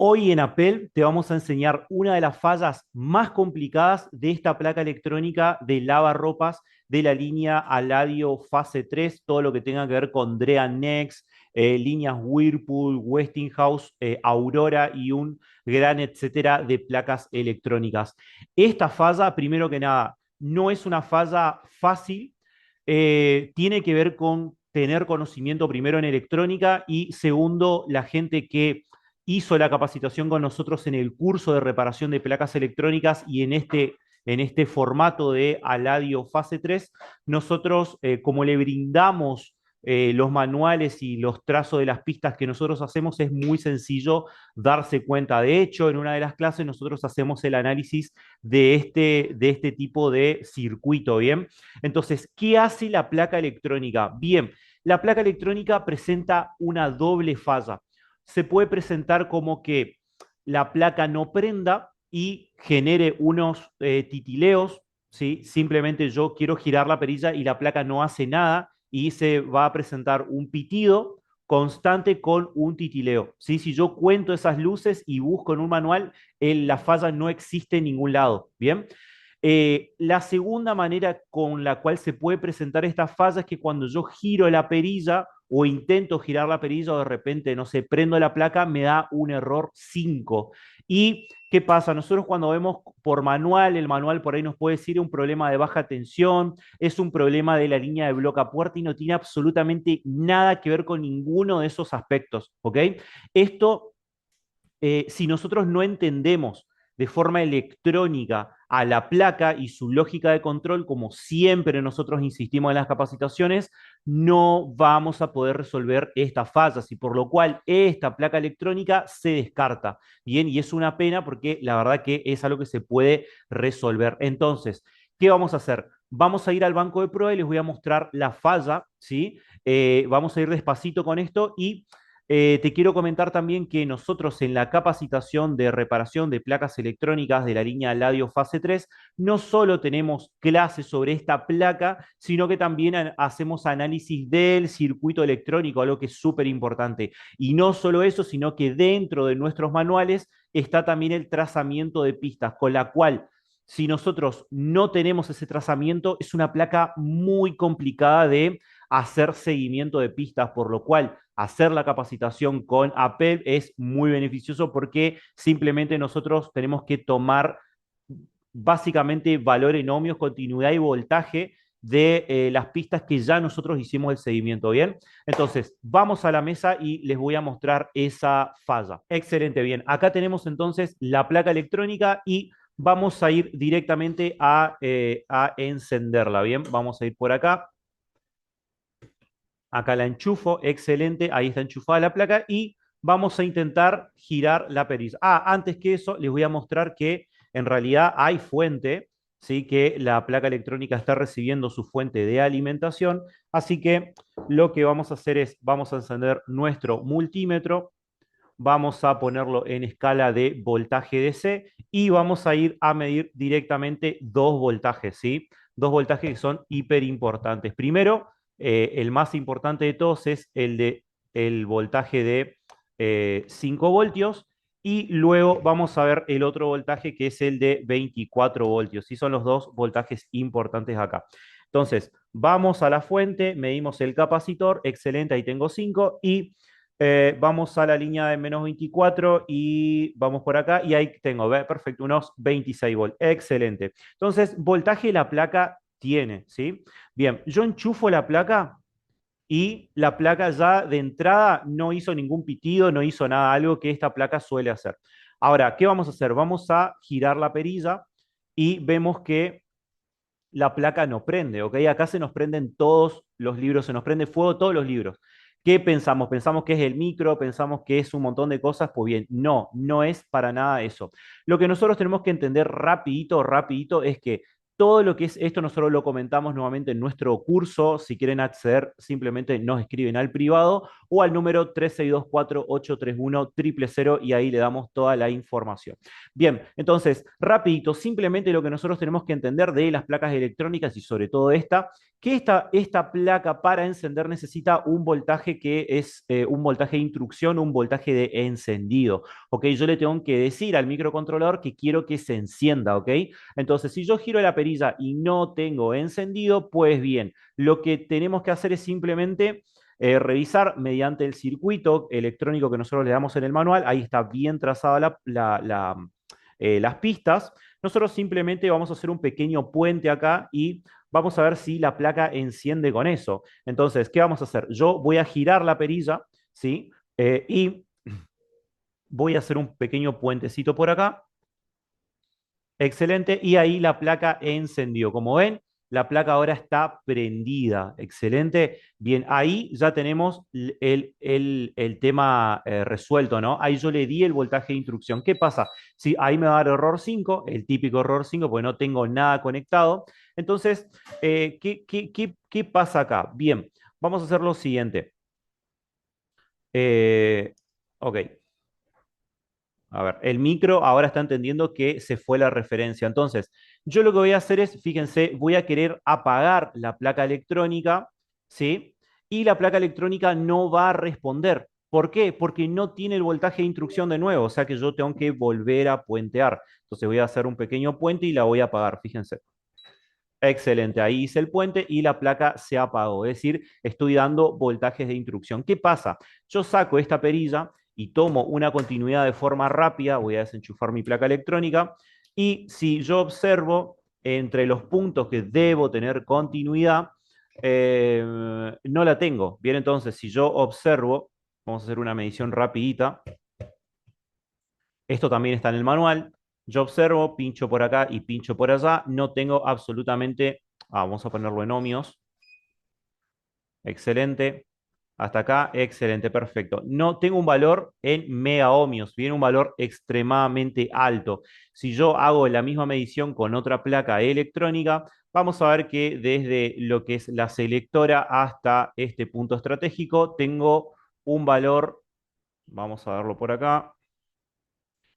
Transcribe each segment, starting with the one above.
Hoy en Apple te vamos a enseñar una de las fallas más complicadas de esta placa electrónica de lavarropas de la línea Aladio Fase 3, todo lo que tenga que ver con Drea Next, líneas Whirlpool, Westinghouse, Aurora y un gran etcétera de placas electrónicas. Esta falla, primero que nada, no es una falla fácil, tiene que ver con tener conocimiento primero en electrónica y segundo, la gente que hizo la capacitación con nosotros en el curso de reparación de placas electrónicas y en este formato de Aladio Fase 3, nosotros, como le brindamos los manuales y los trazos de las pistas que nosotros hacemos, es muy sencillo darse cuenta. De hecho, en una de las clases nosotros hacemos el análisis de este tipo de circuito, ¿bien? Entonces, ¿qué hace la placa electrónica? Bien, la placa electrónica presenta una doble falla. Se puede presentar como que la placa no prenda y genere unos titileos, ¿sí? Simplemente yo quiero girar la perilla y la placa no hace nada y se va a presentar un pitido constante con un titileo, ¿sí? Si yo cuento esas luces y busco en un manual, la falla no existe en ningún lado, ¿bien? La segunda manera con la cual se puede presentar esta falla es que cuando yo giro la perilla o intento girar la perilla o de repente, no sé, prendo la placa, me da un error 5. ¿Y qué pasa? Nosotros cuando vemos por manual, el manual por ahí nos puede decir un problema de baja tensión, es un problema de la línea de bloque a puerta y no tiene absolutamente nada que ver con ninguno de esos aspectos, ¿ok? Esto si nosotros no entendemos de forma electrónica a la placa y su lógica de control, como siempre nosotros insistimos en las capacitaciones, no vamos a poder resolver estas fallas y por lo cual esta placa electrónica se descarta. Bien, y es una pena porque la verdad que es algo que se puede resolver. Entonces, ¿qué vamos a hacer? Vamos a ir al banco de prueba y les voy a mostrar la falla, ¿sí? Vamos a ir despacito con esto y te quiero comentar también que nosotros en la capacitación de reparación de placas electrónicas de la línea Ladio Fase 3 no solo tenemos clases sobre esta placa, sino que también hacemos análisis del circuito electrónico, algo que es súper importante. Y no solo eso, sino que dentro de nuestros manuales está también el trazamiento de pistas, con la cual si nosotros no tenemos ese trazamiento, es una placa muy complicada de hacer seguimiento de pistas, por lo cual hacer la capacitación con Apple es muy beneficioso porque simplemente nosotros tenemos que tomar básicamente valores ohmios, continuidad y voltaje de las pistas que ya nosotros hicimos el seguimiento, ¿bien? Entonces, vamos a la mesa y les voy a mostrar esa falla. Excelente, bien. Acá tenemos entonces la placa electrónica y vamos a ir directamente a encenderla, ¿bien? Vamos a ir por acá. Acá la enchufo, excelente, ahí está enchufada la placa y vamos a intentar girar la perilla. Antes que eso, les voy a mostrar que en realidad hay fuente, ¿sí? Que la placa electrónica está recibiendo su fuente de alimentación, así que lo que vamos a hacer es, vamos a encender nuestro multímetro, vamos a ponerlo en escala de voltaje DC y vamos a ir a medir directamente dos voltajes, ¿sí? Dos voltajes que son hiper importantes. Primero, el más importante de todos es el voltaje de 5 voltios y luego vamos a ver el otro voltaje que es el de 24 voltios. Sí, son los dos voltajes importantes acá. Entonces, vamos a la fuente, medimos el capacitor, excelente, ahí tengo 5 y vamos a la línea de -24 y vamos por acá y ahí tengo, ¿ve? Perfecto, unos 26 volts. Excelente. Entonces, voltaje la placa tiene, ¿sí? Bien, yo enchufo la placa y la placa ya de entrada no hizo ningún pitido, no hizo nada, algo que esta placa suele hacer. Ahora, ¿qué vamos a hacer? Vamos a girar la perilla y vemos que la placa no prende, ¿ok? Acá se nos prenden todos los libros, se nos prende fuego todos los libros. ¿Qué pensamos? ¿Pensamos que es el micro? ¿Pensamos que es un montón de cosas? Pues bien, no es para nada eso. Lo que nosotros tenemos que entender rapidito, rapidito, es que todo lo que es esto nosotros lo comentamos nuevamente en nuestro curso. Si quieren acceder, simplemente nos escriben al privado o al número 3624-831-000 y ahí le damos toda la información. Bien, entonces, rapidito, simplemente lo que nosotros tenemos que entender de las placas electrónicas y sobre todo esta, que esta placa para encender necesita un voltaje que es un voltaje de instrucción, un voltaje de encendido. ¿Ok? Yo le tengo que decir al microcontrolador que quiero que se encienda, ¿ok? Entonces, si yo giro la perilla y no tengo encendido, pues bien, lo que tenemos que hacer es simplemente revisar mediante el circuito electrónico que nosotros le damos en el manual. Ahí está bien trazada las pistas. Nosotros simplemente vamos a hacer un pequeño puente acá y vamos a ver si la placa enciende con eso. Entonces, ¿qué vamos a hacer? Yo voy a girar la perilla, ¿sí? Y voy a hacer un pequeño puentecito por acá. Excelente. Y ahí la placa encendió. Como ven, la placa ahora está prendida. Excelente. Bien, ahí ya tenemos el tema resuelto, ¿no? Ahí yo le di el voltaje de instrucción. ¿Qué pasa? Si ahí me va a dar error 5, el típico error 5, porque no tengo nada conectado. Entonces, ¿qué pasa acá? Bien, vamos a hacer lo siguiente. Eh, ok. A ver, el micro ahora está entendiendo que se fue la referencia. Entonces, yo lo que voy a hacer es, fíjense, voy a querer apagar la placa electrónica, ¿sí? Y la placa electrónica no va a responder. ¿Por qué? Porque no tiene el voltaje de instrucción de nuevo, o sea que yo tengo que volver a puentear. Entonces voy a hacer un pequeño puente y la voy a apagar, fíjense. Excelente, ahí hice el puente y la placa se apagó, es decir, estoy dando voltajes de instrucción. ¿Qué pasa? Yo saco esta perilla y tomo una continuidad de forma rápida, voy a desenchufar mi placa electrónica y si yo observo entre los puntos que debo tener continuidad, no la tengo. Bien, entonces si yo observo, vamos a hacer una medición rapidita, esto también está en el manual. Yo observo, pincho por acá y pincho por allá. No tengo absolutamente. Vamos a ponerlo en ohmios. Excelente. Hasta acá, excelente, perfecto. No tengo un valor en mega ohmios, viene un valor extremadamente alto. Si yo hago la misma medición con otra placa electrónica, vamos a ver que desde lo que es la selectora hasta este punto estratégico, tengo un valor, vamos a verlo por acá,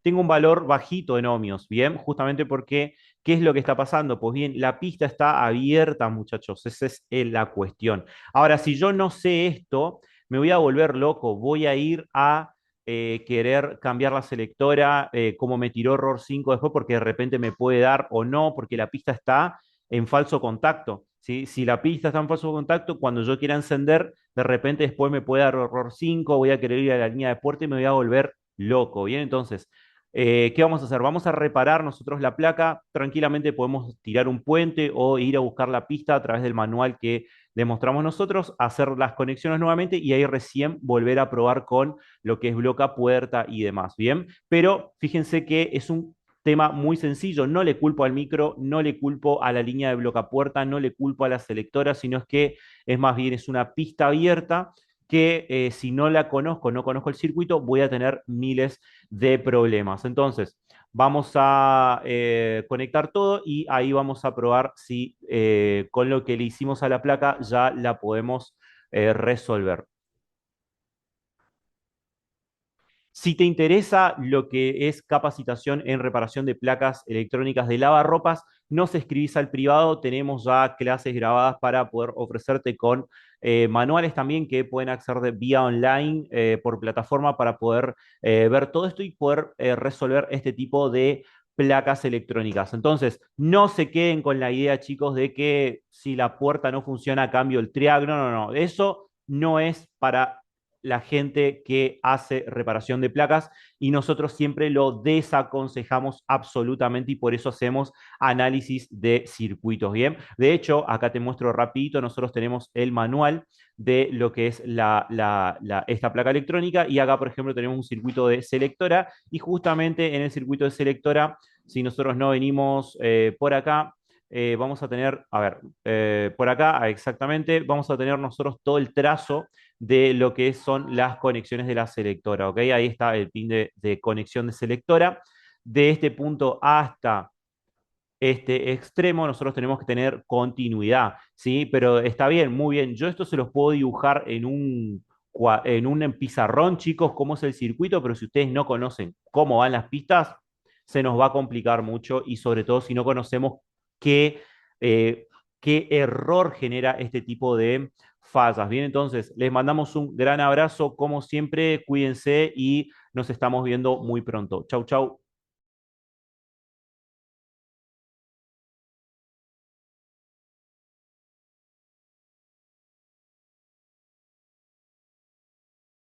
tengo un valor bajito en ohmios, ¿bien? Justamente porque, ¿qué es lo que está pasando? Pues bien, la pista está abierta, muchachos, esa es la cuestión. Ahora, si yo no sé esto, me voy a volver loco, voy a ir a querer cambiar la selectora, como me tiró error 5 después, porque de repente me puede dar o no, porque la pista está en falso contacto. ¿Sí? Si la pista está en falso contacto, cuando yo quiera encender, de repente después me puede dar error 5, voy a querer ir a la línea de puerta y me voy a volver loco. Bien, entonces, ¿qué vamos a hacer? Vamos a reparar nosotros la placa. Tranquilamente podemos tirar un puente o ir a buscar la pista a través del manual que le mostramos nosotros, hacer las conexiones nuevamente y ahí recién volver a probar con lo que es bloca, puerta y demás. Bien, pero fíjense que es un tema muy sencillo. No le culpo al micro, no le culpo a la línea de bloca puerta, no le culpo a la selectora, sino es que es más bien es una pista abierta que si no la conozco, no conozco el circuito, voy a tener miles de problemas. Entonces, vamos a conectar todo y ahí vamos a probar si con lo que le hicimos a la placa ya la podemos resolver. Si te interesa lo que es capacitación en reparación de placas electrónicas de lavarropas, nos escribís al privado. Tenemos ya clases grabadas para poder ofrecerte con manuales también que pueden acceder de vía online por plataforma para poder ver todo esto y poder resolver este tipo de placas electrónicas. Entonces, no se queden con la idea, chicos, de que si la puerta no funciona, cambio el triángulo. No, no, no. Eso no es para la gente que hace reparación de placas y nosotros siempre lo desaconsejamos absolutamente y por eso hacemos análisis de circuitos, ¿bien? De hecho, acá te muestro rapidito, nosotros tenemos el manual de lo que es esta placa electrónica y acá, por ejemplo, tenemos un circuito de selectora y justamente en el circuito de selectora, si nosotros no venimos por acá, vamos a tener, a ver, por acá exactamente, vamos a tener nosotros todo el trazo de lo que son las conexiones de la selectora, ¿ok? Ahí está el pin de conexión de selectora. De este punto hasta extremo, nosotros tenemos que tener continuidad, ¿sí? Pero está bien, muy bien. Yo esto se los puedo dibujar en un pizarrón, chicos, cómo es el circuito, pero si ustedes no conocen cómo van las pistas, se nos va a complicar mucho y sobre todo si no conocemos qué, eh, qué error genera este tipo de fallas. Bien, entonces les mandamos un gran abrazo, como siempre, cuídense y nos estamos viendo muy pronto. Chau, chau.